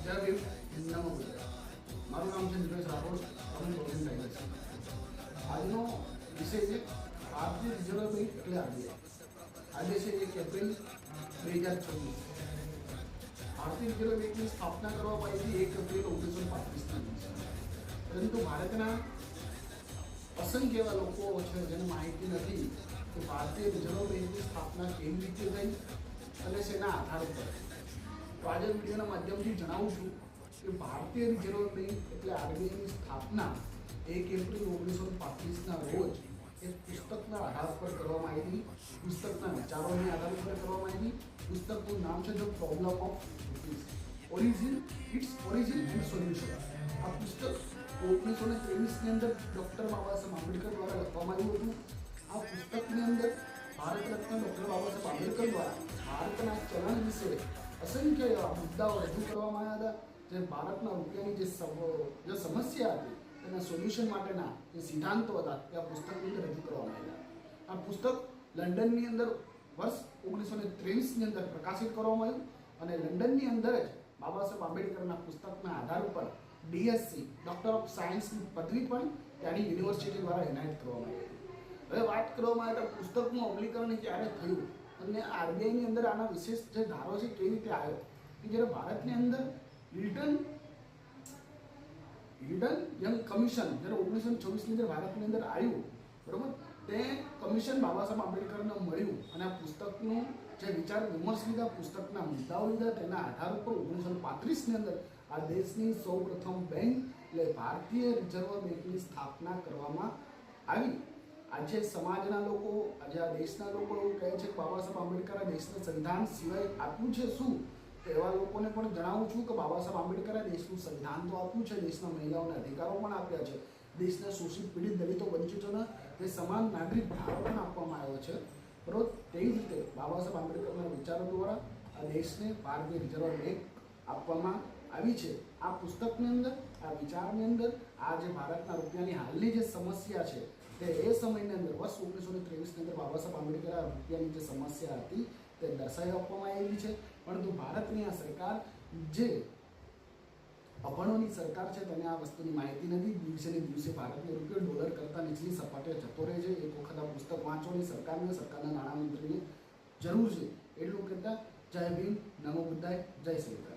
જય ભીમ, નમો બુદ્ધાય. મારું નામ છે નિલેશ રાઠોડ, તમે પ્રોજેક્ટ ટાઈગર છે. આજનો વિષય છે ભારતીય રિઝર્વ બેંક એટલે આરબીઆઈ. આજે છે 1 એપ્રિલ 2024. ભારતીય રિઝર્વ બેંકની સ્થાપના કરવામાં આવી હતી 1 એપ્રિલ 1935ના દિવસે. પરંતુ ભારતના અસંખ્ય એવા લોકો છે જેને માહિતી નથી કે ભારતીય રિઝર્વ બેંકની સ્થાપના કેવી રીતે થઈ અને શેના આધાર ઉપર. તો આજે વિડીયોના માધ્યમથી જણાવું છું કે ભારતીય રિઝર્વ બેંક એટલે આરબીઆઈની સ્થાપના 1 એપ્રિલ 1935ના રોજ એક પુસ્તકના આધાર પર કરવામાં આવી હતી. પુસ્તકના વિચારોને આધાર પર કરવામાં આવી હતી. પુસ્તકનું નામ છે the problem of origin, its origin and solution. આ પુસ્તક 1923ની અંદર ડૉક્ટર બાબા સાહેબ આંબેડકર દ્વારા લખવામાં આવ્યું હતું. આ પુસ્તકની અંદર ભારત રત્ન ડૉક્ટર બાબા સાહેબ આંબેડકર દ્વારા ભારતના ચલણ વિશે અસંખ્ય એવા મુદ્દાઓ રજૂ કરવામાં આવ્યા હતા. જે ભારતના રૂપિયાની જે સમસ્યા હતી તેના સોલ્યુશન માટેના જે સિદ્ધાંતો હતા તે આ પુસ્તકની અંદર રજૂ કરવામાં આવ્યા. આ પુસ્તક લંડનની અંદર વર્ષ 1923ની અંદર પ્રકાશિત કરવામાં આવ્યું અને લંડનની અંદર જ બાબા સાહેબ આંબેડકરના પુસ્તકના આધાર ઉપર બીએસસી ડૉક્ટર ઓફ સાયન્સની પદવી પણ ત્યાંની યુનિવર્સિટી દ્વારા એનાયત કરવામાં આવી હતી. હવે વાત કરવામાં આવે તો પુસ્તકનું અમલીકરણ ક્યારે થયું અને આરબીઆઈની અંદર આના વિશેષ જે ધારો છે કેવી રીતે આવ્યો કે જ્યારે ભારતની અંદર હિલ્ટન યંગ કમિશન જ્યારે 1924ની અંદર ભારતની અંદર આવ્યું, બરાબર, તે કમિશન બાબા સાહેબ આંબેડકરને મળ્યું અને આ પુસ્તકનું જે વિચાર વિમર્શ લીધા, પુસ્તકના મુદ્દાઓ લીધા, તેના આધાર ઉપર 1935ની અંદર આ દેશની સૌપ્રથમ બેંક એટલે ભારતીય રિઝર્વ બેંકની સ્થાપના કરવામાં આવી. આજે સમાજના લોકો, આજે આ દેશના લોકો એવું કહે છે કે બાબા સાહેબ આંબેડકરે દેશને સંવિધાન સિવાય આપ્યું છે શું? તો એવા લોકોને પણ જણાવું છું કે બાબા સાહેબ આંબેડકરે દેશનું સંવિધાન તો આપ્યું છે, દેશના મહિલાઓને અધિકારો પણ આપ્યા છે, દેશના શોષિત પીડિત દલિતો વંચિતોને તે સમાન નાગરિક ધારો પણ આપવામાં આવ્યો છે, બરોબર. તેવી જ રીતે બાબા સાહેબ આંબેડકરના વિચારો દ્વારા આ દેશને ભારતીય રિઝર્વ બેંક આપવામાં આવી છે. આ પુસ્તકની અંદર, આ વિચારની અંદર આ જે ભારતના રૂપિયાની હાલની જે સમસ્યા છે તે એ સમયની અંદર વર્ષ 1923ની અંદર બાબા સાહેબ આંબેડકરે આ રૂપિયાની જે સમસ્યા હતી તે દર્શાવી આપવામાં આવેલી છે. પરંતુ ભારતની આ સરકાર જે અભણોની સરકાર છે તેને આ વસ્તુની માહિતી નથી. દિવસે ને દિવસે ભારતનો રૂપિયો ડોલર કરતાં નીચલી સપાટીએ જતો રહે છે. એક વખત આ પુસ્તક વાંચવાની સરકારના નાણામંત્રીને જરૂર છે. એટલું કહેતા જય ભીમ, નમો બુદ્ધાય, જય શ્રી રામ.